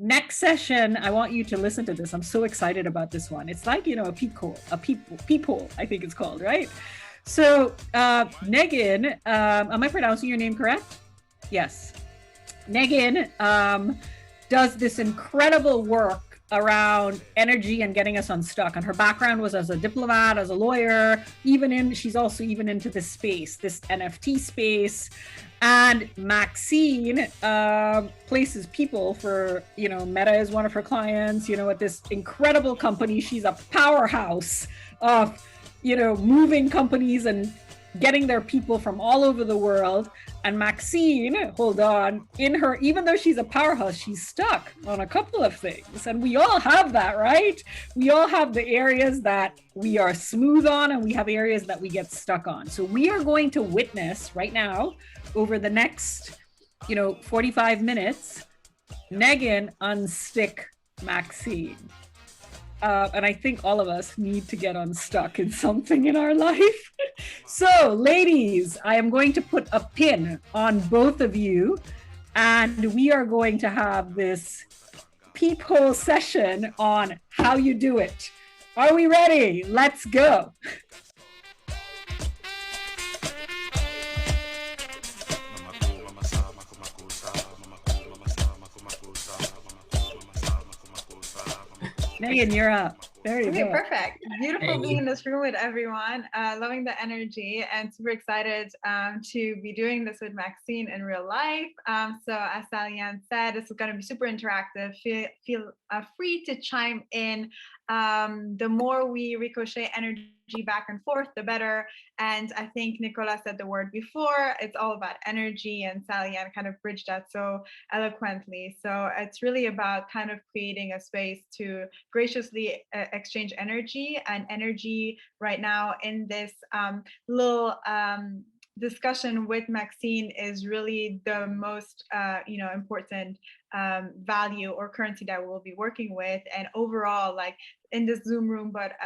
next session, I want you to listen to this. I'm so excited about this one. It's like, a peephole, I think it's called, right? So, Negin, am I pronouncing your name correct? Yes. Negin does this incredible work around energy and getting us unstuck. And her background was as a diplomat, as a lawyer, she's also even into this space, this NFT space. And Maxcene places people for, Meta is one of her clients, at this incredible company. She's a powerhouse of, moving companies and getting their people from all over the world. And Maxcene, hold on, even though she's a powerhouse, she's stuck on a couple of things. And we all have that, right? We all have the areas that we are smooth on and we have areas that we get stuck on. So we are going to witness right now, over the next, 45 minutes, Negin unstick Maxcene. And I think all of us need to get unstuck in something in our life. So, ladies, I am going to put a pin on both of you, and we are going to have this peephole session on how you do it. Are we ready? Let's go. Negin, you're up. Very good. Perfect. Beautiful being in this room with everyone. Loving the energy and super excited to be doing this with Maxcene in real life. So as Salian said, this is going to be super interactive. Feel free to chime in. The more we ricochet energy back and forth, the better. And I think Nicola said the word before, it's all about energy, and Salian kind of bridged that so eloquently. So it's really about kind of creating a space to graciously exchange energy, and energy right now in this little discussion with Maxcene is really the most important value or currency that we'll be working with. And overall, like in this Zoom room, but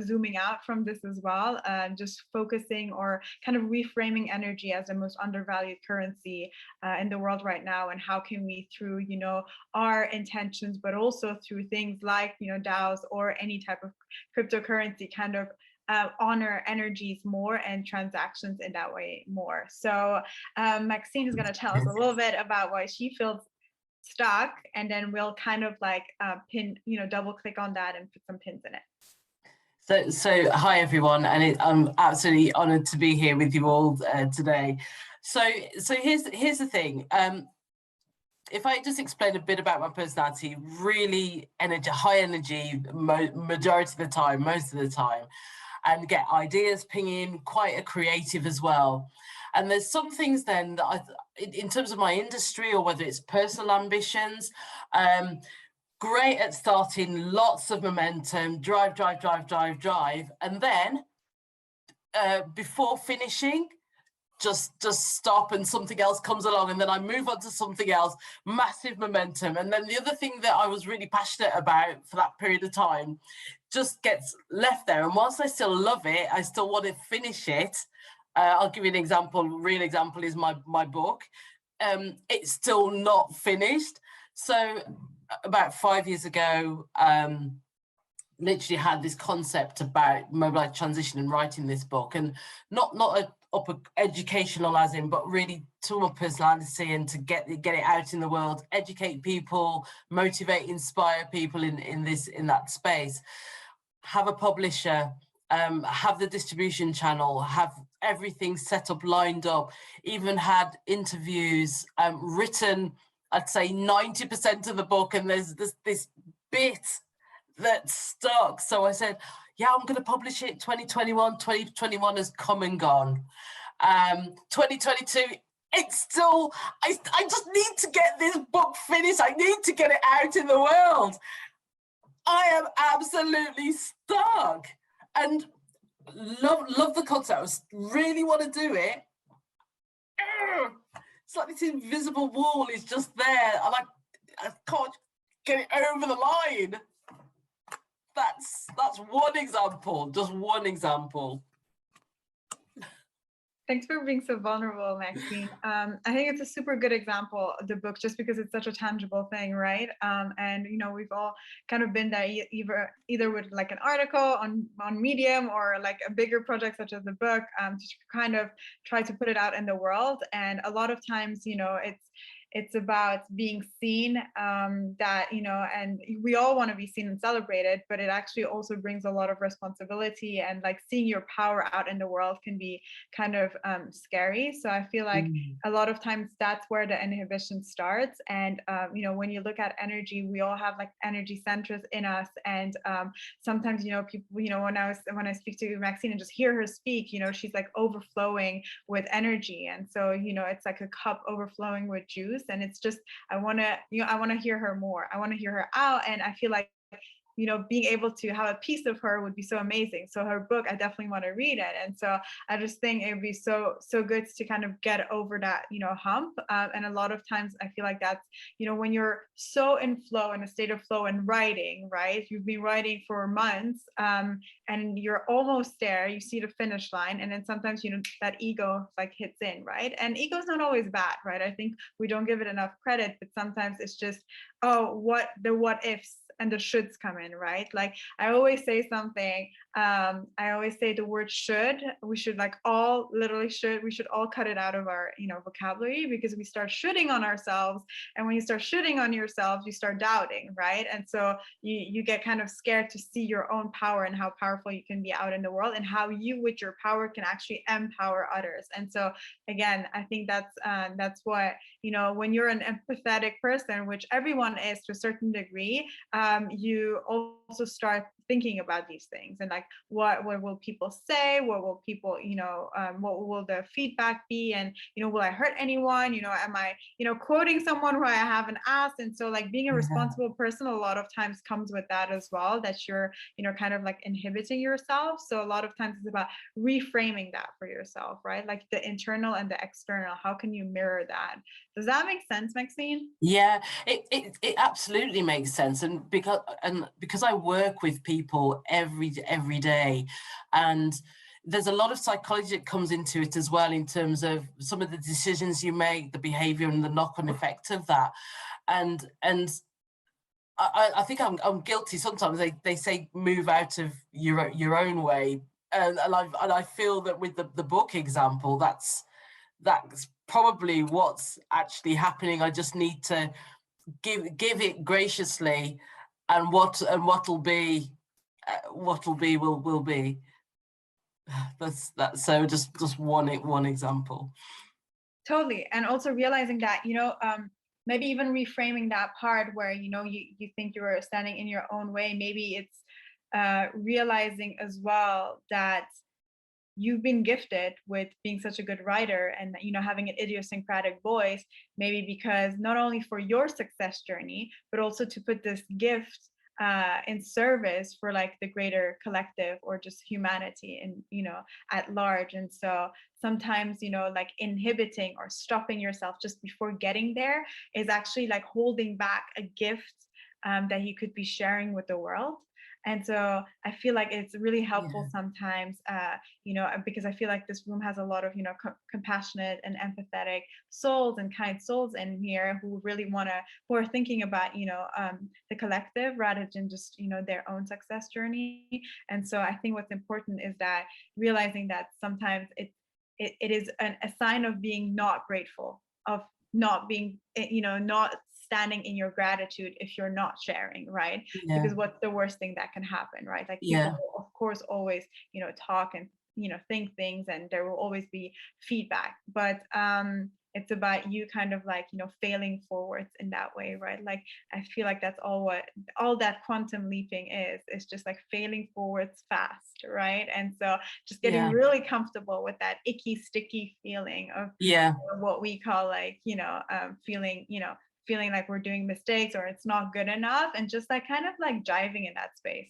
zooming out from this as well, just focusing or kind of reframing energy as the most undervalued currency in the world right now, and how can we, through our intentions, but also through things like DAOs or any type of cryptocurrency, kind of honor energies more and transactions in that way more. So Maxcene is going to tell us a little bit about why she feels stuck, and then we'll kind of like pin, double click on that and put some pins in it. So hi everyone, and I'm absolutely honoured to be here with you all today. So here's the thing. If I just explain a bit about my personality, really high energy, majority of the time, most of the time, and get ideas pinging, quite a creative as well. And there's some things then that in terms of my industry, or whether it's personal ambitions, great at starting, lots of momentum, drive, and then before finishing, just stop and something else comes along, and then I move on to something else, massive momentum. And then the other thing that I was really passionate about for that period of time just gets left there. And whilst I still love it, I still want to finish it. I'll give you an example. Real example is my book. It's still not finished. So about 5 years ago, literally had this concept about mobilised transition and writing this book, and not upper educational as in, but really to my personality, and to get it out in the world, educate people, motivate, inspire people in that space. Have a publisher, have the distribution channel, have everything set up, lined up, even had interviews, written, I'd say 90% of the book, and there's this bit that stuck. So I said, yeah, I'm going to publish it 2021. 2021 has come and gone. 2022, it's still, I just need to get this book finished. I need to get it out in the world. I am absolutely stuck, and love the concept. I really want to do it. It's like this invisible wall is just there, and I can't get it over the line. That's one example, just one example. Thanks for being so vulnerable, Maxine. I think it's a super good example of the book, just because it's such a tangible thing, right? And you know, we've all kind of been there, either with like an article on Medium, or like a bigger project such as the book, to kind of try to put it out in the world. And a lot of times, you know, it's about being seen, that, you know, and we all want to be seen and celebrated, but it actually also brings a lot of responsibility, and like seeing your power out in the world can be kind of scary. So I feel like a lot of times that's where the inhibition starts. And you know, when you look at energy, we all have like energy centers in us. And sometimes, you know, people, you know, when I speak to Maxine and just hear her speak, you know, she's like overflowing with energy. And so, you know, it's like a cup overflowing with juice. And it's just, I want to hear her more. I want to hear her out. And I feel like, you know, being able to have a piece of her would be so amazing. So her book, I definitely want to read it. And so I just think it would be so good to kind of get over that, you know, hump. And a lot of times I feel like that's, you know, when you're so in flow, in a state of flow and writing, right? You've been writing for months, and you're almost there, you see the finish line. And then sometimes, you know, that ego like hits in, right? And ego is not always bad, right? I think we don't give it enough credit, but sometimes it's just, oh, what ifs and the shoulds come in, right? Like I always say something, I always say the word should, we should like all literally should, we should all cut it out of our, you know, vocabulary, because we start shoulding on ourselves. And when you start shoulding on yourself, you start doubting, right? And so you get kind of scared to see your own power and how powerful you can be out in the world, and how you with your power can actually empower others. And so again, I think that's what, you know, when you're an empathetic person, which everyone is to a certain degree, you also start thinking about these things, and like what will people say, what will people, you know, what will the feedback be, and, you know, will I hurt anyone, you know, am I, you know, quoting someone who I haven't asked? And so like being a responsible person a lot of times comes with that as well, that you're, you know, kind of like inhibiting yourself. So a lot of times it's about reframing that for yourself, right? Like the internal and the external, how can you mirror that? Does that make sense, Maxine? Yeah, it absolutely makes sense. And because I work with people every day, and there's a lot of psychology that comes into it as well, in terms of some of the decisions you make, the behavior and the knock-on effect of that. And I think I'm guilty sometimes. They say move out of your own way, and I feel that with the book example, that's probably what's actually happening. I just need to give it graciously, and what'll be will be. That's so just one example. Totally. And also realizing that, you know, maybe even reframing that part where, you know, you think you're standing in your own way. Maybe it's realizing as well that you've been gifted with being such a good writer, and, you know, having an idiosyncratic voice, maybe because not only for your success journey, but also to put this gift in service for like the greater collective, or just humanity, and, you know, at large. And so sometimes, you know, like inhibiting or stopping yourself just before getting there is actually like holding back a gift that you could be sharing with the world. And so I feel like it's really helpful sometimes, you know, because I feel like this room has a lot of, you know, compassionate and empathetic souls and kind souls in here, who really who are thinking about, you know, the collective rather than just, you know, their own success journey. And so I think what's important is that realizing that sometimes it is a sign of being not grateful, of not being, you know, not standing in your gratitude if you're not sharing, right? Because what's the worst thing that can happen, right? Like people will, of course, always, you know, talk and, you know, think things, and there will always be feedback, but it's about you kind of like, you know, failing forwards in that way, right? Like I feel like that's all that quantum leaping is just like failing forwards fast, right? And so just getting really comfortable with that icky, sticky feeling of what we call like, you know, feeling like we're doing mistakes or it's not good enough, and just like kind of like jiving in that space.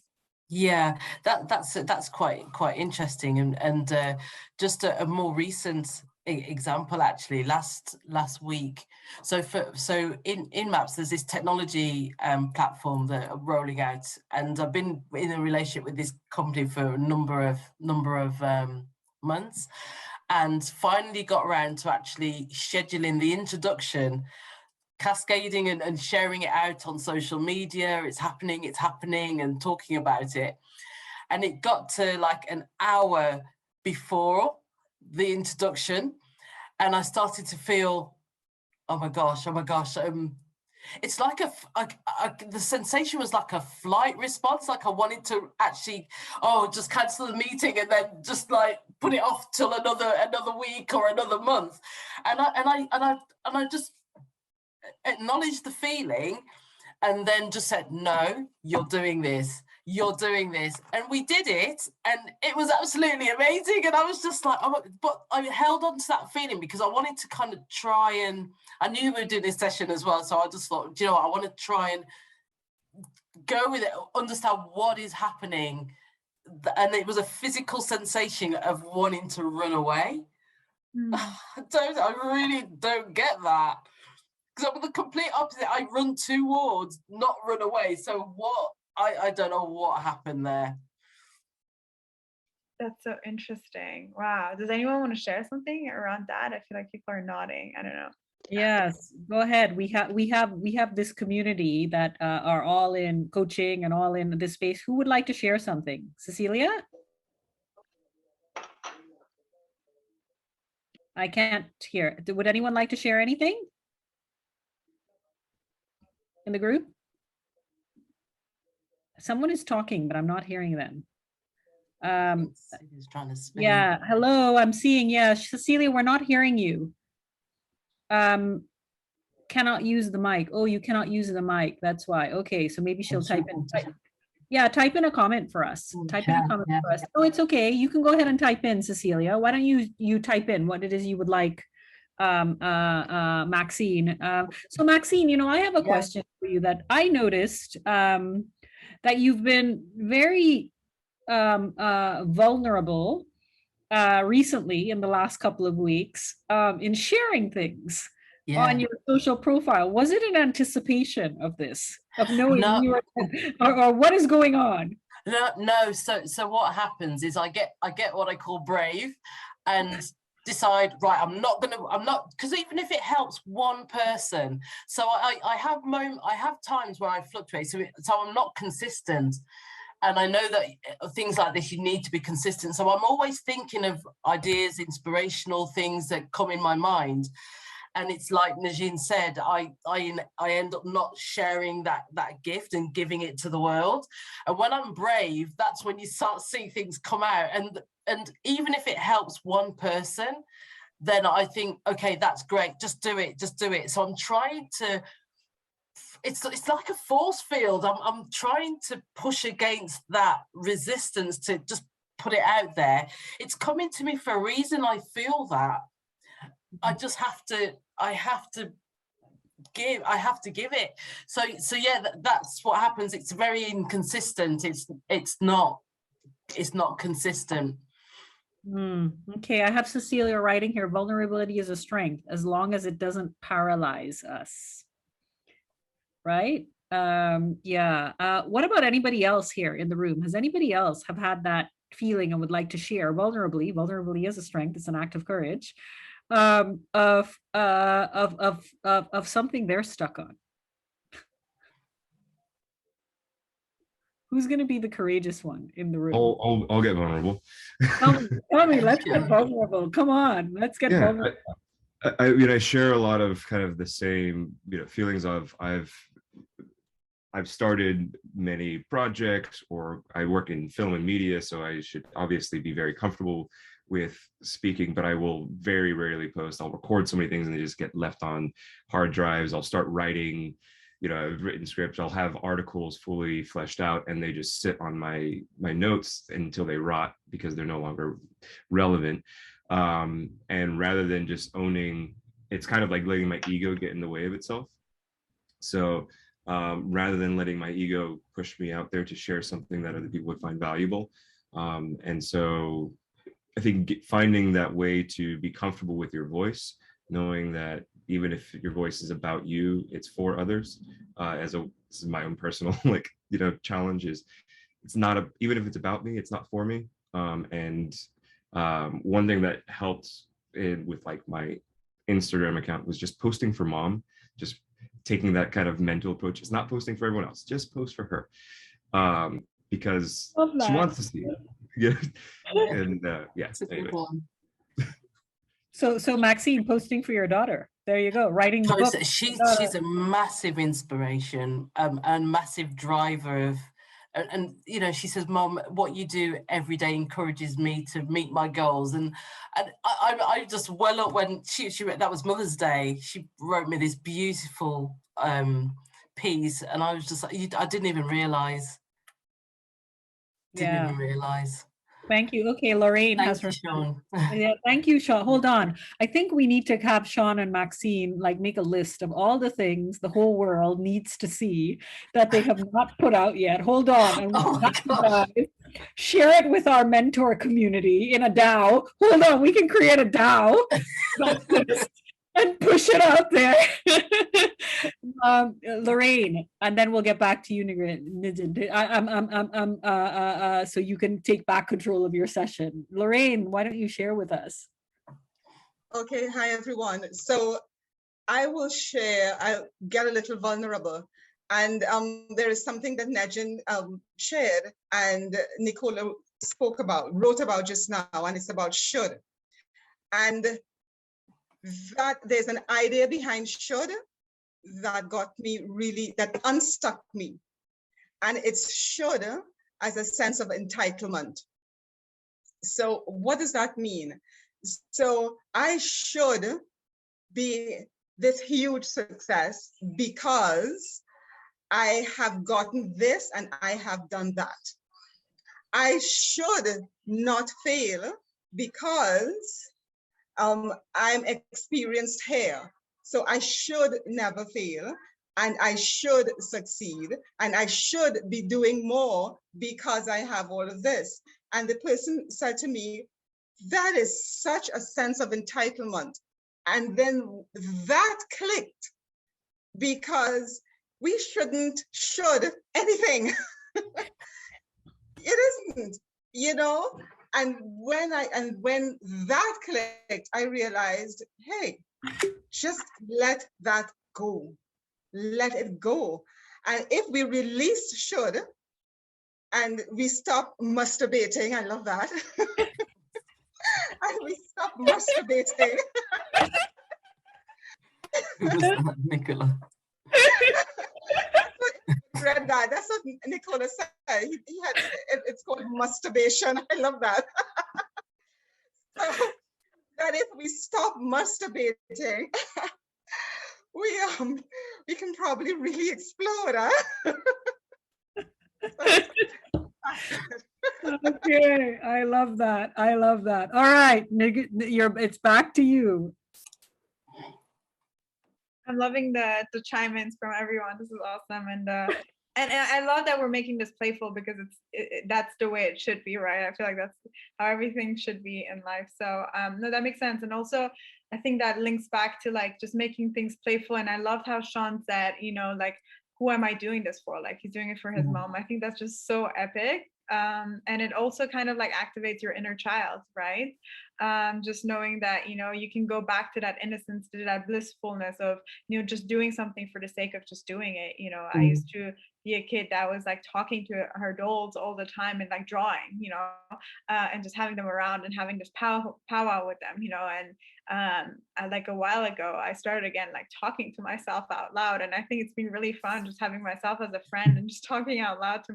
Yeah, that's quite interesting. And just a more recent example, actually, last week. So in Maps, there's this technology platform that are rolling out, and I've been in a relationship with this company for a number of months. and finally got around to actually scheduling the introduction, cascading and sharing it out on social media. It's happening, and talking about it. And it got to like an hour before the introduction, and I started to feel, oh my gosh, it's like the sensation was like a flight response. Like I wanted to actually, just cancel the meeting and then just like put it off till another week or another month. And I just acknowledged the feeling, and then just said, no, you're doing this, and we did it, and it was absolutely amazing. And I was just like, but I held on to that feeling because I wanted to kind of try, and I knew we were doing this session as well, so I just thought, you know what, I want to try and go with it, understand what is happening. And it was a physical sensation of wanting to run away. I really don't get that, because I'm the complete opposite. I run towards, not run away. So what? I don't know what happened there. That's so interesting. Wow. Does anyone want to share something around that? I feel like people are nodding. I don't know. Yes, go ahead. We have this community that are all in coaching and all in this space. Who would like to share something? Cecilia? I can't hear. Would anyone like to share anything in the group? Someone is talking, but I'm not hearing them. Yeah, hello, I'm seeing, Cecilia, we're not hearing you. Cannot use the mic. Oh, you cannot use the mic, that's why. Okay, so maybe she'll type in a comment for us. Type in a comment for us. Oh, it's okay, you can go ahead and type in, Cecilia. Why don't you type in what it is you would like, Maxine. So Maxine, I have a question for you that I noticed, that you've been very vulnerable recently in the last couple of weeks in sharing things on your social profile. Was it in anticipation of this, of knowing or what is going on? No. So what happens is I get what I call brave, and decide, right, I'm not, because even if it helps one person, so I have times where I fluctuate, so I'm not consistent. And I know that things like this, you need to be consistent. So I'm always thinking of ideas, inspirational things that come in my mind. And it's like Negin said, I end up not sharing that gift and giving it to the world. And when I'm brave, that's when you start seeing things come out. And even if it helps one person, then I think, okay, that's great. Just do it. So I'm trying to, it's like a force field. I'm trying to push against that resistance to just put it out there. It's coming to me for a reason. I feel that. I just have to give it. So yeah, that's what happens. It's very inconsistent. It's not consistent. Okay, I have Cecilia writing here, vulnerability is a strength as long as it doesn't paralyze us. Right? What about anybody else here in the room? Has anybody else have had that feeling and would like to share vulnerability is a strength, it's an act of courage, of something they're stuck on? Who's going to be the courageous one in the room? I'll get vulnerable. Tell me, let's get vulnerable. Come on, let's get vulnerable. I share a lot of kind of the same, feelings of I've started many projects, or I work in film and media, so I should obviously be very comfortable with speaking, but I will very rarely post. I'll record so many things and they just get left on hard drives. I'll start writing, I've written scripts, I'll have articles fully fleshed out, and they just sit on my notes until they rot because they're no longer relevant. And rather than just owning, it's kind of like letting my ego get in the way of itself. So rather than letting my ego push me out there to share something that other people would find valuable. And so I think finding that way to be comfortable with your voice, knowing that even if your voice is about you, it's for others. This is my own personal challenge is, it's not even if it's about me, it's not for me. And One thing that helped with like my Instagram account was just posting for mom, just taking that kind of mental approach. It's not posting for everyone else, just post for her, because she wants to see it. Yeah. And yeah, anyways. So Maxine, posting for your daughter. There you go. Writing the book. She's a massive inspiration, and massive driver of, and you know, she says, Mom, what you do every day encourages me to meet my goals. And I just well up when she that was Mother's Day, she wrote me this beautiful piece, and I was just like, I didn't even realize. Didn't even realize. Thank you. Okay, Lorraine has her. Sean. Yeah, thank you, Sean. Hold on. I think we need to have Sean and Maxine like make a list of all the things the whole world needs to see that they have not put out yet. Hold on. And share it with our mentor community in a DAO. Hold on, we can create a DAO and push it out there. Lorraine, and then we'll get back to you, Negin. So you can take back control of your session. Lorraine, why don't you share with us? Okay, hi everyone. So I will share, I'll get a little vulnerable. And there is something that Negin shared and Nicola wrote about just now, and it's about should. And that there's an idea behind should that got me really, that unstuck me. And it's should as a sense of entitlement. So what does that mean? So I should be this huge success because I have gotten this and I have done that. I should not fail because I'm experienced here. So I should never fail, and I should succeed, and I should be doing more because I have all of this. And the person said to me, that is such a sense of entitlement. And then that clicked, because we should anything. It isn't, you know? And when that clicked, I realized, hey, just let that go. Let it go. And if we release should and we stop masturbating, I love that. And we stop masturbating. Nicola. Read that. That's what Nicola said. He had it's called masturbation. I love that. So that if we stop masturbating, we can probably really explode, huh? Okay, I love that. I love that. All right, it's back to you. I'm loving the chime-ins from everyone. This is awesome, and I love that we're making this playful, because that's the way it should be, right? I feel like that's how everything should be in life. So no, that makes sense. And also, I think that links back to like just making things playful. And I loved how Sean said, you know, like, who am I doing this for? Like, he's doing it for his mom. I think that's just so epic. And it also kind of like activates your inner child, right? Just knowing that, you know, you can go back to that innocence, to that blissfulness of, you know, just doing something for the sake of just doing it. You know, I used to be a kid that was like talking to her dolls all the time and like drawing, you know, and just having them around and having this powwow with them, you know. And like a while ago, I started again like talking to myself out loud, and I think it's been really fun just having myself as a friend and just talking out loud to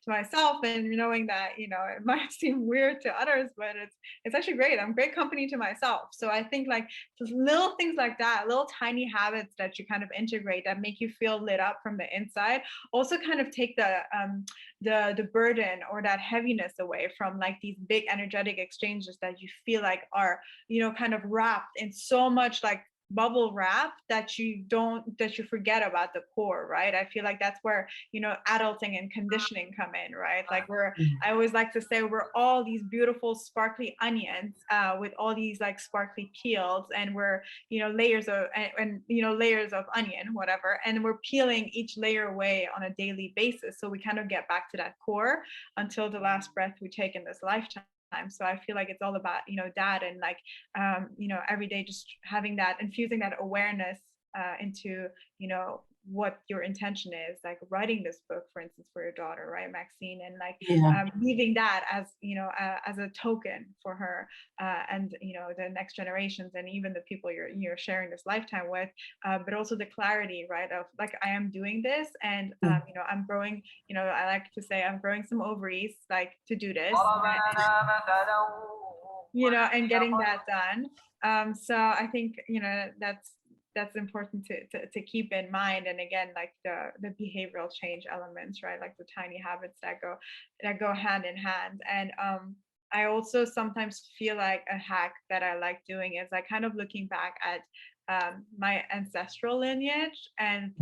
myself, and knowing that, you know, it might seem weird to others, but it's actually great. I'm great company to myself. So I think like just little things like that, little tiny habits that you kind of integrate that make you feel lit up from the inside, also kind of take the burden or that heaviness away from like these big energetic exchanges that you feel like are, you know, kind of wrapped in so much like bubble wrap that you forget about the core, right? I feel like that's where, you know, adulting and conditioning come in, right? Like I always like to say we're all these beautiful sparkly onions with all these like sparkly peels, and we're, you know, layers of onion, whatever, and we're peeling each layer away on a daily basis, so we kind of get back to that core until the last breath we take in this lifetime. So I feel like it's all about, that, and like, every day just having that, infusing that awareness into, what your intention is, like writing this book, for instance, for your daughter, right, Maxine, and like leaving that as, as a token for her, and, the next generations, and even the people you're sharing this lifetime with, but also the clarity, right, of like, I am doing this, and, I'm growing, I like to say I'm growing some ovaries, like, to do this, and getting that done. So I think, that's important to keep in mind. And again, like the behavioral change elements, right? Like the tiny habits that go hand in hand. And I also sometimes feel like a hack that I like doing is like kind of looking back at my ancestral lineage and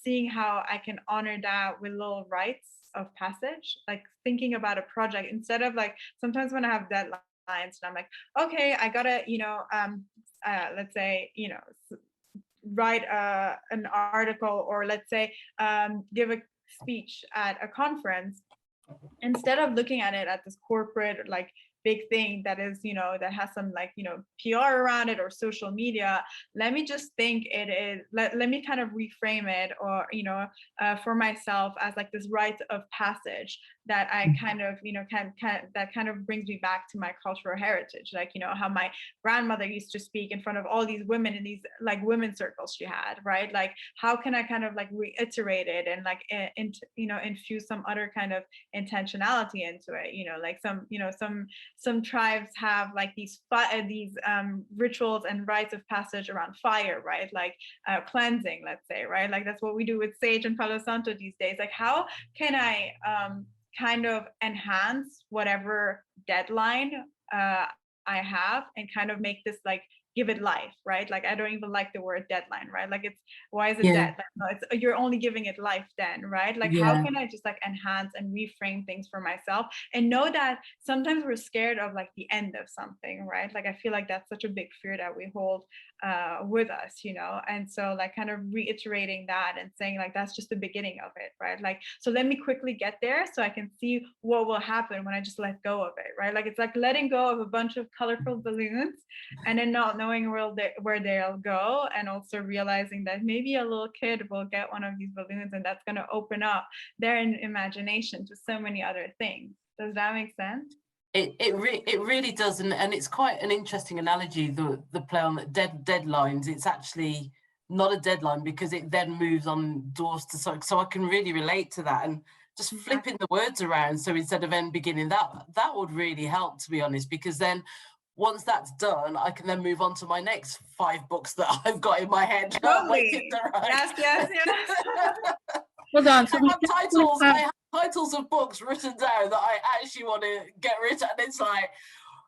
seeing how I can honor that with little rites of passage, like thinking about a project instead of like, sometimes when I have deadlines and I'm like, okay, I gotta, let's say, write an article, or let's say give a speech at a conference, instead of looking at it at this corporate like big thing that is, that has some like, PR around it or social media, let me just think it is, let me kind of reframe it, or, for myself as like this rite of passage that I kind of, that kind of brings me back to my cultural heritage. Like, how my grandmother used to speak in front of all these women in these like women circles she had, right? Like, how can I kind of like reiterate it and like, infuse some other kind of intentionality into it? Like some tribes have like these rituals and rites of passage around fire, right? Like cleansing, let's say, right? Like that's what we do with sage and Palo Santo these days. Like, how can I kind of enhance whatever deadline I have, and kind of make this like, give it life, right? Like, I don't even like the word deadline, right? Like, it's, why is it deadline? No, it's, you're only giving it life then, right? Like, how can I just like enhance and reframe things for myself, and know that sometimes we're scared of like the end of something, right? Like, I feel like that's such a big fear that we hold with us, and so like kind of reiterating that and saying like, that's just the beginning of it, right? Like, so let me quickly get there so I can see what will happen when I just let go of it, right? Like, it's like letting go of a bunch of colorful balloons and then not knowing where they'll go, and also realizing that maybe a little kid will get one of these balloons and that's going to open up their imagination to so many other things. Does that make sense? It really does, and it's quite an interesting analogy, the play on deadlines. It's actually not a deadline because it then moves on doors to, so I can really relate to that, and just flipping the words around. So instead of end beginning, that would really help, to be honest, because then once that's done, I can then move on to my next 5 books that I've got in my head. Totally. Yes. Hold on. So I have titles of books written down that I actually want to get rid of, and it's like,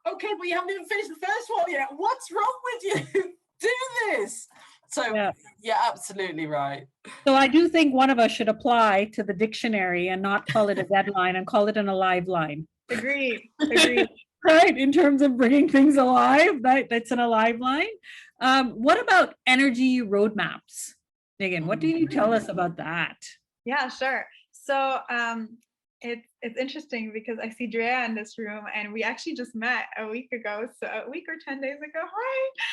okay, but you haven't even finished the first one yet. What's wrong with you? Do this. So yeah, absolutely right. So I do think one of us should apply to the dictionary and not call it a deadline and call it an alive line. Agreed. Right, in terms of bringing things alive, that's an alive line. What about energy roadmaps? Negin, what do you tell us about that? Yeah, sure. So it's interesting because I see Drea in this room, and we actually just met a week ago, so a week or 10 days ago.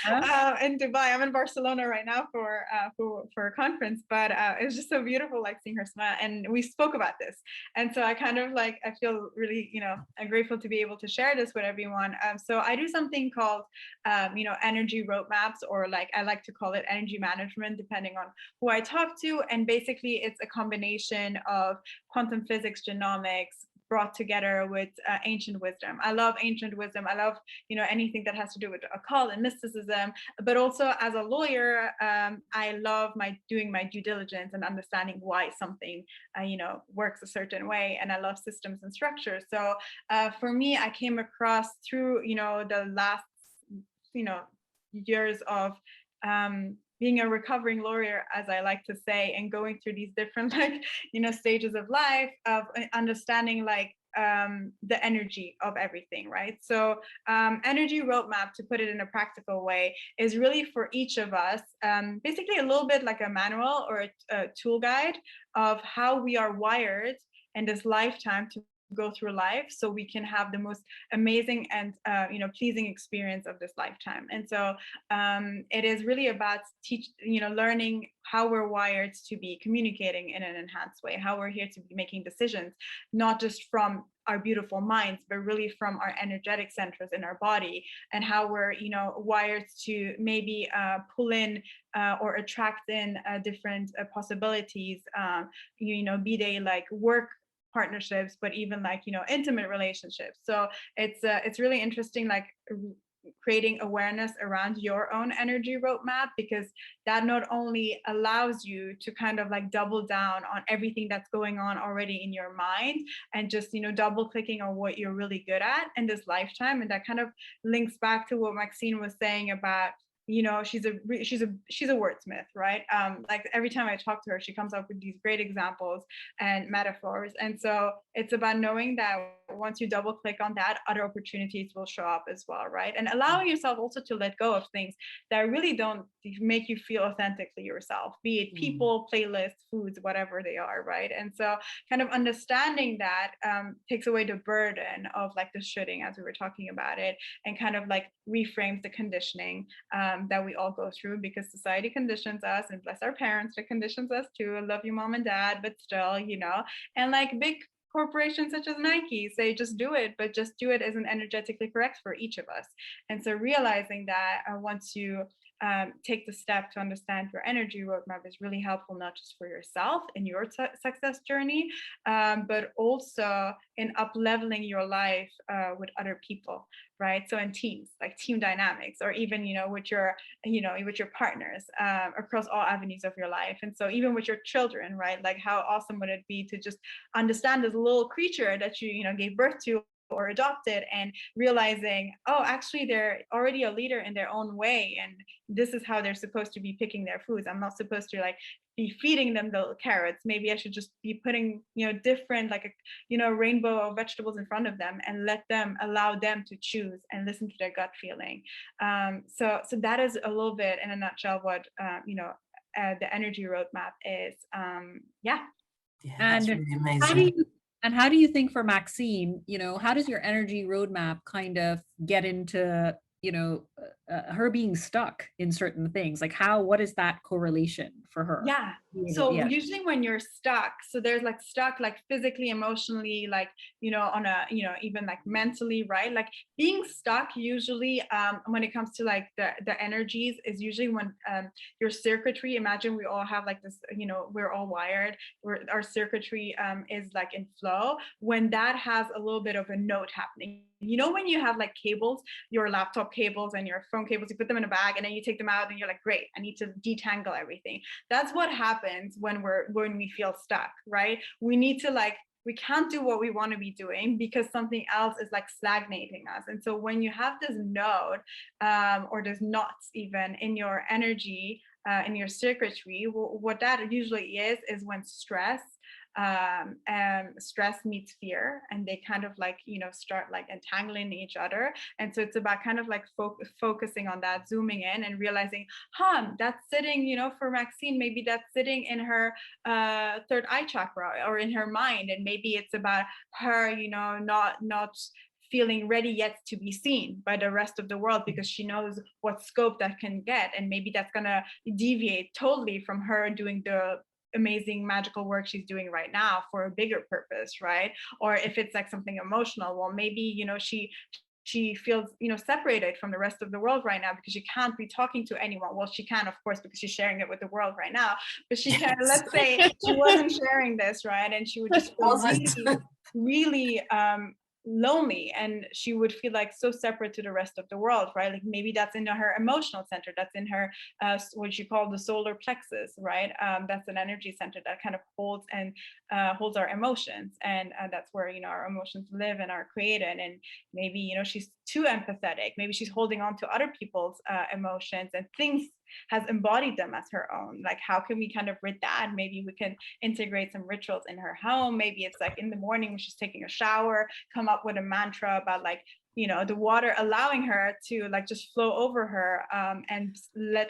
Hi, in Dubai. I'm in Barcelona right now for a conference, but it was just so beautiful, like seeing her smile, and we spoke about this, and so I kind of like, I feel really, I'm grateful to be able to share this with everyone. So I do something called, energy roadmaps, or like I like to call it energy management, depending on who I talk to, and basically it's a combination of quantum physics, genomics, brought together with ancient wisdom. I love ancient wisdom. I love, anything that has to do with occult and mysticism, but also as a lawyer, I love doing my due diligence and understanding why something, works a certain way. And I love systems and structures. So for me, I came across through, the last, years of being a recovering lawyer, as I like to say, and going through these different stages of life, of understanding the energy of everything, right? So energy roadmap, to put it in a practical way, is really for each of us, basically a little bit like a manual or a tool guide of how we are wired in this lifetime to go through life so we can have the most amazing and pleasing experience of this lifetime. And so it is really about learning how we're wired to be communicating in an enhanced way, how we're here to be making decisions, not just from our beautiful minds, but really from our energetic centers in our body, and how we're wired to maybe pull in or attract in different possibilities, be they like work partnerships, but even like intimate relationships. So it's really interesting, like creating awareness around your own energy roadmap, because that not only allows you to kind of like double down on everything that's going on already in your mind, and just double clicking on what you're really good at in this lifetime. And that kind of links back to what Maxcene was saying about she's a wordsmith, right? Like every time I talk to her, she comes up with these great examples and metaphors. And so it's about knowing that once you double click on that, other opportunities will show up as well, right? And allowing yourself also to let go of things that really don't make you feel authentically yourself, be it people, playlists, foods, whatever they are, right? And so kind of understanding that takes away the burden of like the shoulding, as we were talking about it, and kind of like reframes the conditioning that we all go through, because society conditions us, and bless our parents that conditions us too. I love you, mom and dad, but still, and like big corporations such as Nike say just do it, but just do it isn't energetically correct for each of us. And so realizing that once you take the step to understand your energy roadmap is really helpful, not just for yourself in your success journey, but also in up leveling your life with other people, right? So in teams, like team dynamics, or even with your partners across all avenues of your life. And so even with your children, right? Like how awesome would it be to just understand this little creature that you gave birth to or adopted, and realizing, oh, actually they're already a leader in their own way, and this is how they're supposed to be picking their foods. I'm not supposed to like be feeding them the carrots. Maybe I should just be putting different like a rainbow of vegetables in front of them, and allow them to choose and listen to their gut feeling. So that is a little bit in a nutshell what the energy roadmap is. Yeah, and that's really amazing. How do you think for Maxcene, how does your energy roadmap kind of get into, her being stuck in certain things? Like what is that correlation for her? Yeah. So usually when you're stuck, so there's like stuck, like physically, emotionally, like, on a, even like mentally, right? Like being stuck usually when it comes to like the energies is usually when your circuitry, imagine we all have like this, we're all wired, our circuitry is like in flow. When that has a little bit of a note happening, when you have like cables, your laptop cables and your phone cables, you put them in a bag and then you take them out and you're like, great, I need to detangle everything. That's what happens when we feel stuck, right? We need to we can't do what we want to be doing because something else is like stagnating us. And so when you have this node or there's knots even in your energy, in your circuitry, what that usually is when stress meets fear, and they kind of like start like entangling each other. And so it's about kind of like focusing on that, zooming in and realizing, that's sitting, for Maxcene, maybe that's sitting in her third eye chakra or in her mind, and maybe it's about her not feeling ready yet to be seen by the rest of the world, because she knows what scope that can get, and maybe that's gonna deviate totally from her doing the amazing magical work she's doing right now for a bigger purpose, right? Or if it's like something emotional, well, maybe she feels separated from the rest of the world right now because she can't be talking to anyone. Well, she can, of course, because she's sharing it with the world right now, but she can, let's say she wasn't sharing this, right? And she would just feel really lonely, and she would feel like so separate to the rest of the world, right? Like maybe that's in her emotional center, that's in her what she called the solar plexus, right? That's an energy center that kind of holds our emotions, and that's where our emotions live and are created. And maybe she's too empathetic, maybe she's holding on to other people's emotions and things has embodied them as her own. Like, how can we kind of rid that? Maybe we can integrate some rituals in her home. Maybe it's like in the morning when she's taking a shower, come up with a mantra about like, you know, the water allowing her to like just flow over her, and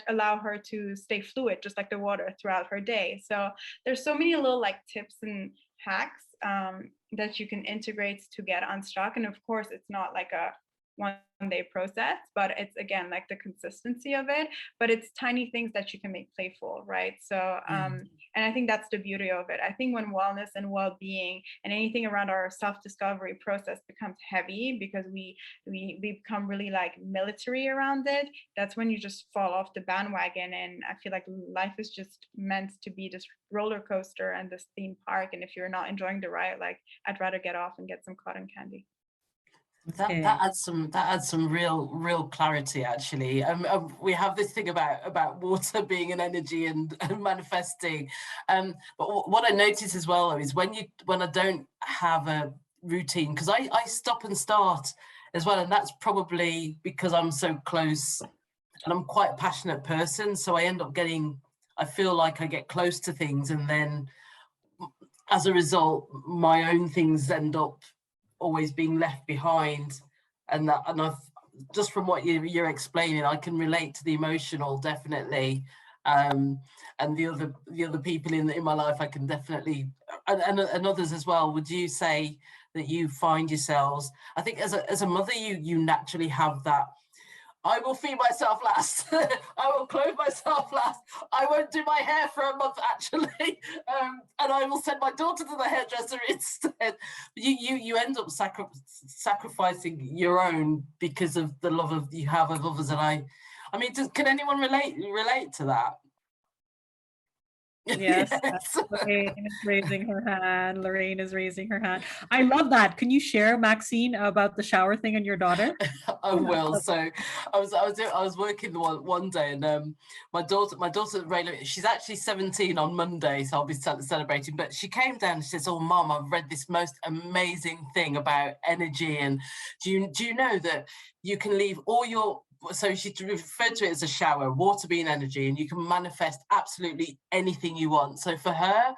allow her to stay fluid, just like the water throughout her day. So there's so many little like tips and hacks that you can integrate to get unstuck. And of course, it's not like a one-day process, but it's again like the consistency of it. But it's tiny things that you can make playful, right? So and I think that's the beauty of it. I think when wellness and well-being and anything around our self-discovery process becomes heavy because we become really like military around it, that's when you just fall off the bandwagon. And I feel like life is just meant to be this roller coaster and this theme park. And if you're not enjoying the ride, like I'd rather get off and get some cotton candy. That adds some real clarity, actually. We have this thing about water being an energy and manifesting. But what I notice as well is when I don't have a routine, because I stop and start as well, and that's probably because I'm so close and I'm quite a passionate person. So I end up I feel like I get close to things, and then as a result, my own things end up always being left behind. And I've just from what you're explaining, I can relate to the emotional, definitely, and the other people in my life, I can definitely, and others as well. Would you say that you find yourselves, I think as a mother, you naturally have that, I will feed myself last. I will clothe myself last. I won't do my hair for a month, actually, and I will send my daughter to the hairdresser instead. You end up sacrificing your own because of the love you have of others. And I mean, can anyone relate to that? Yes, Lorraine is raising her hand. Lorraine is raising her hand. I love that. Can you share, Maxine, about the shower thing and your daughter? I will. So I was working one day, and my daughter Rayla, she's actually 17 on Monday, so I'll be celebrating. But she came down and she says, "Oh, Mom, I've read this most amazing thing about energy, and do you know that you can leave all your..." So she referred to it as a shower, water being energy, and you can manifest absolutely anything you want. So for her,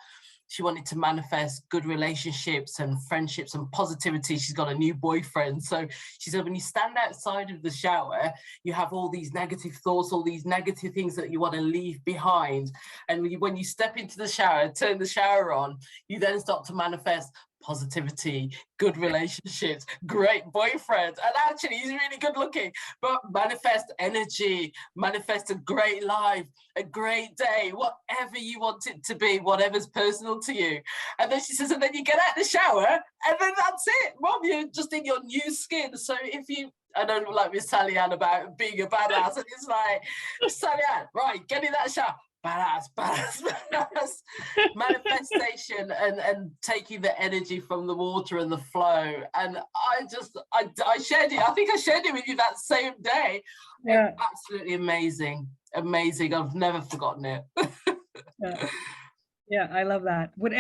she wanted to manifest good relationships and friendships and positivity. She's got a new boyfriend. So she said, when you stand outside of the shower, you have all these negative thoughts, all these negative things that you want to leave behind. And when you step into the shower, turn the shower on, you then start to manifest positivity, good relationships, great boyfriend, and actually he's really good looking, but manifest energy, manifest a great life, a great day, whatever you want it to be, whatever's personal to you. And then she says, and then you get out the shower, and then that's it, Mom, you're just in your new skin. So if you, I don't like Miss Sally Ann about being a badass, and it's like, Sally Ann, right, get in that shower. Badass. Manifestation and taking the energy from the water and the flow. And I shared it. I think I shared it with you that same day. Yeah. Absolutely amazing. I've never forgotten it. Yeah, I love that. Would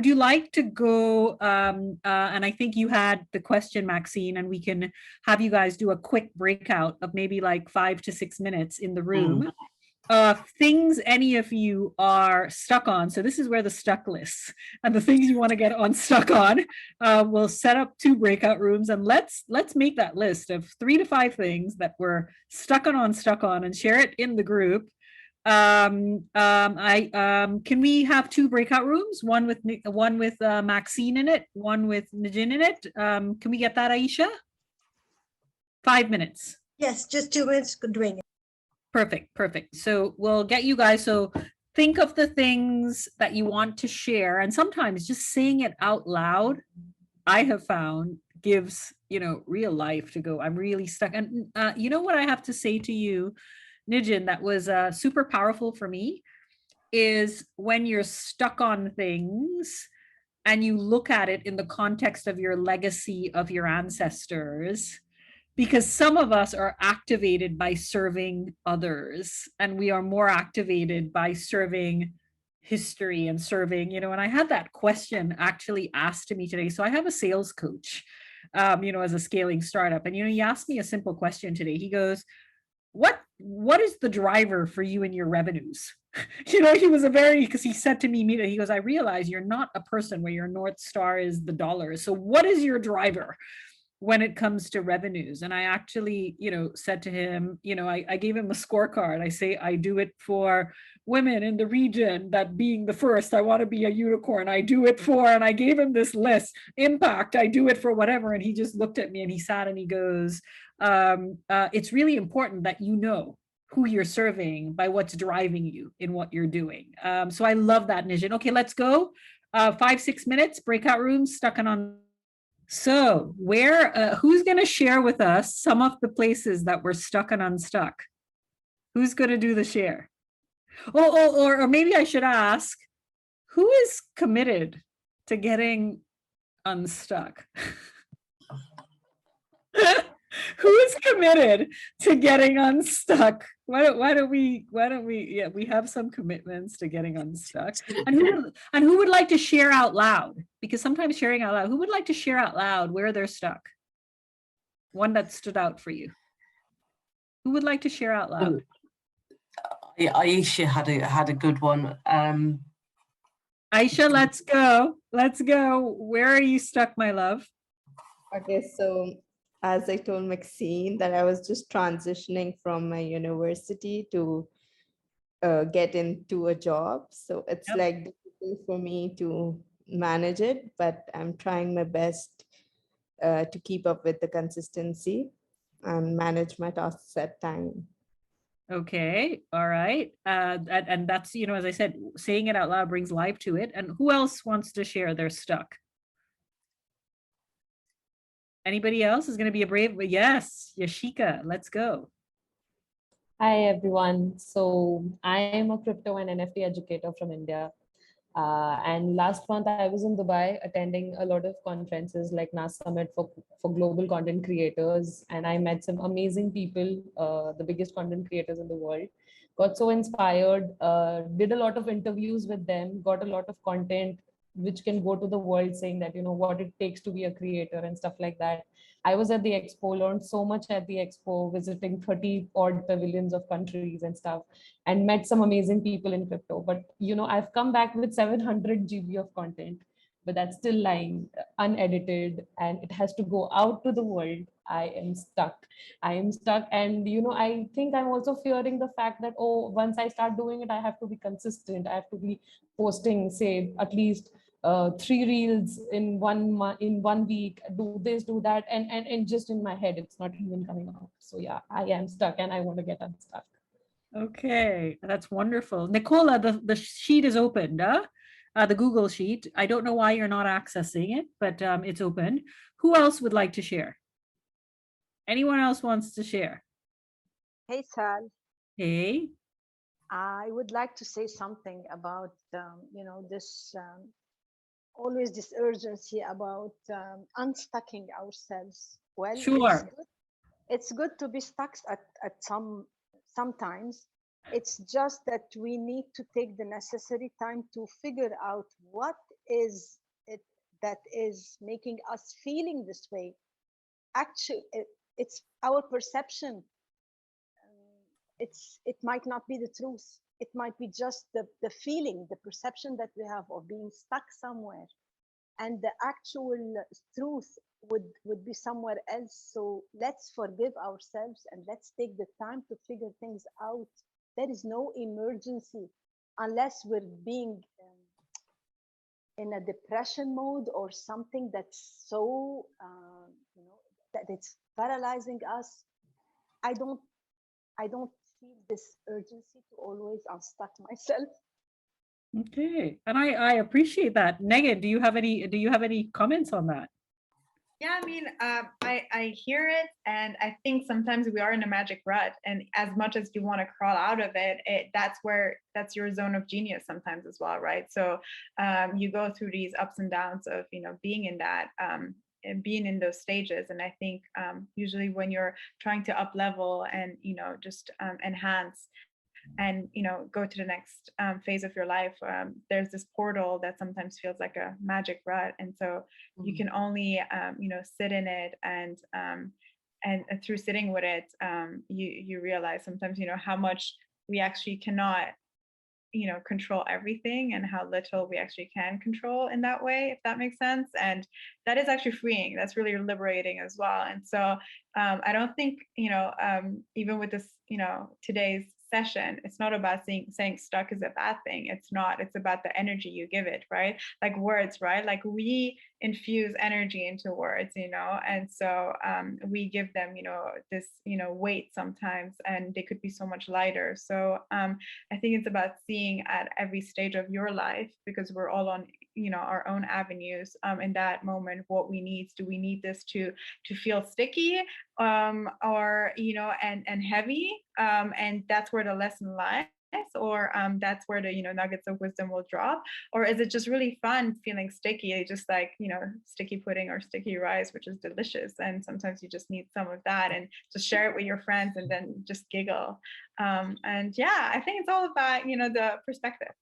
you like to go, and I think you had the question, Maxine, and we can have you guys do a quick breakout of maybe like 5 to 6 minutes in the room. Things any of you are stuck on. So this is where the stuck lists and the things you want to get unstuck on. We'll set up 2 breakout rooms, and let's make that list of 3 to 5 things that we're stuck on and share it in the group. Can we have 2 breakout rooms? One with Maxine in it, one with Negin in it. Can we get that, Aisha? 5 minutes. Yes, just 2 minutes doing it. Perfect. So we'll get you guys. So think of the things that you want to share. And sometimes just saying it out loud, I have found gives, real life to go. I'm really stuck. And you know what I have to say to you, Negin, that was super powerful for me is when you're stuck on things and you look at it in the context of your legacy of your ancestors. Because some of us are activated by serving others, and we are more activated by serving history and serving, and I had that question actually asked to me today. So I have a sales coach, as a scaling startup. And, he asked me a simple question today. He goes, what is the driver for you and your revenues? You know, he was because he said to me immediately, he goes, I realize you're not a person where your North Star is the dollar. So what is your driver when it comes to revenues? And I actually, you know, said to him, you know, I gave him a scorecard. I say, I do it for women in the region, that being the first, I want to be a unicorn. I do it for, and I gave him this list, impact, I do it for whatever. And he just looked at me and he sat and he goes, it's really important that you know who you're serving by what's driving you in what you're doing. So I love that, Negin. Okay, let's go. 5-6 minutes, breakout rooms, stuck on. So who's going to share with us some of the places that we're stuck and unstuck? Who's going to do the share? Or maybe I should ask, who is committed to getting unstuck? Who is committed to getting unstuck? Why don't we, yeah, we have some commitments to getting unstuck. And who would like to share out loud? Because sometimes sharing out loud, who would like to share out loud where they're stuck? One that stood out for you. Who would like to share out loud? Aisha had a good one. Aisha, let's go. Let's go. Where are you stuck, my love? Okay, so as I told Maxine, that I was just transitioning from my university to get into a job. So it's like difficult for me to manage it, but I'm trying my best to keep up with the consistency and manage my tasks at time. Okay, all right. And that's, you know, as I said, saying it out loud brings life to it. And who else wants to share their stuck? Anybody else is going to be a brave? Yes, Yashika, let's go. Hi, everyone. So I am a crypto and NFT educator from India. And last month I was in Dubai attending a lot of conferences like NAS Summit for global content creators. And I met some amazing people, the biggest content creators in the world. Got so inspired, did a lot of interviews with them, got a lot of content which can go to the world saying that, you know, what it takes to be a creator and stuff like that. I was at the expo, learned so much at the expo, visiting 30 odd pavilions of countries and stuff, and met some amazing people in crypto. But, you know, I've come back with 700 GB of content, but that's still lying unedited and it has to go out to the world. I am stuck. And, you know, I think I'm also fearing the fact that, oh, once I start doing it, I have to be consistent. I have to be posting, say, at least 3 reels in 1 month, in 1 week, do this, do that. And just in my head, it's not even coming out. So yeah, I am stuck and I want to get unstuck. Okay, that's wonderful. Nicola, the sheet is opened, the Google sheet. I don't know why you're not accessing it, but it's open. Who else would like to share? Anyone else wants to share? Hey, Sal. Hey. I would like to say something about, you know, this, always this urgency about unstucking ourselves. Well, sure. It's good to be stuck at sometimes. It's just that we need to take the necessary time to figure out what is it that is making us feeling this way. Actually, it's our perception. It might not be the truth. It might be just the feeling, the perception that we have of being stuck somewhere, and the actual truth would be somewhere else. So let's forgive ourselves and let's take the time to figure things out. There is no emergency unless we're being in a depression mode or something that's so you know, that it's paralyzing us. I don't feel this urgency to always unstuck myself. Okay, and I appreciate that. Negin, do you have any comments on that? Yeah, I mean, I hear it, and I think sometimes we are in a magic rut, and as much as you want to crawl out of it, that's your zone of genius sometimes as well, right? So you go through these ups and downs of, you know, being in that and being in those stages. And I think usually when you're trying to up level and, you know, just enhance and, you know, go to the next phase of your life, there's this portal that sometimes feels like a magic rut. And so you can only, you know, sit in it and through sitting with it, you realize sometimes, how much we actually cannot, control everything, and how little we actually can control in that way, if that makes sense. And that is actually freeing. That's really liberating as well. And so I don't think, even with this, today's session, it's not about saying stuck is a bad thing. It's not. It's about the energy you give it, right? Like words, right? Like we infuse energy into words, and so we give them, this, weight sometimes, and they could be so much lighter. So I think it's about seeing at every stage of your life, because we're all on, our own avenues, in that moment, what we need. Do we need this to feel sticky, or and heavy, and that's where the lesson lies, or that's where the nuggets of wisdom will drop? Or is it just really fun feeling sticky, just like sticky pudding or sticky rice, which is delicious, and sometimes you just need some of that, and just share it with your friends and then just giggle. And yeah, I think it's all about the perspective.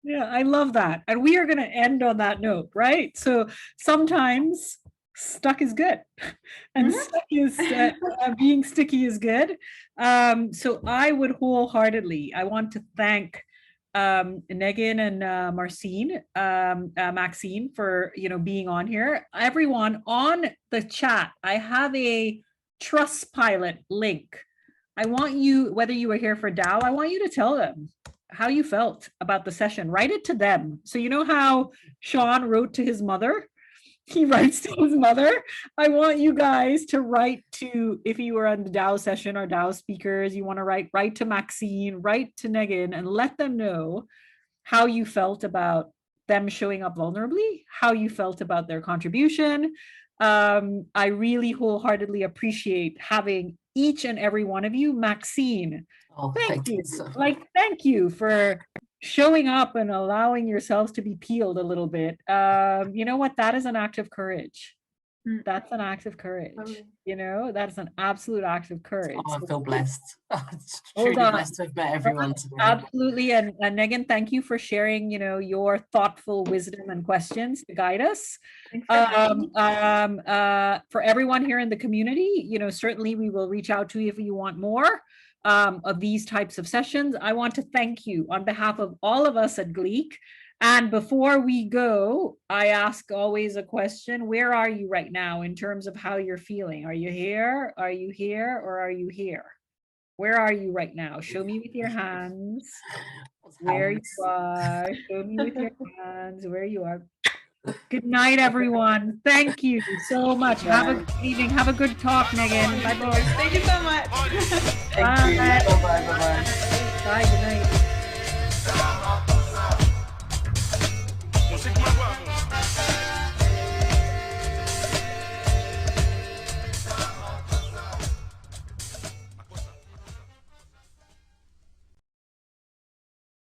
Yeah, I love that. And we are going to end on that note, right? So sometimes stuck is good, and stuck is being sticky is good. So I would wholeheartedly, I want to thank Negin and Maxcene for being on here. Everyone on the chat, I have a Trustpilot link. I want you, whether you were here for Dow, I want you to tell them how you felt about the session. Write it to them. So you know how Sean wrote to his mother? He writes to his mother. I want you guys to write to, if you were on the Dow session or Dow speakers, you want to write to Maxcene, write to Negin, and let them know how you felt about them showing up vulnerably, how you felt about their contribution. I really wholeheartedly appreciate having each and every one of you. Maxcene, thank you. Thank you for showing up and allowing yourselves to be peeled a little bit. You know what? That is an act of courage. That's an act of courage. That is an absolute act of courage. Oh, I feel blessed. Truly blessed to have met everyone today. Absolutely. And Negin, thank you for sharing, your thoughtful wisdom and questions to guide us. For everyone here in the community, certainly we will reach out to you if you want more of these types of sessions. I want to thank you on behalf of all of us at Gleek. And before we go, I ask always a question. Where are you right now in terms of how you're feeling? Are you here? Are you here? Or are you here? Where are you right now? Show me with your hands where you are. Show me with your hands where you are. Good night, everyone. Thank you so much. Have a good evening. Have a good talk, Negin. Bye, boys. Thank you so much. Thank you. Bye-bye. Bye. Good night.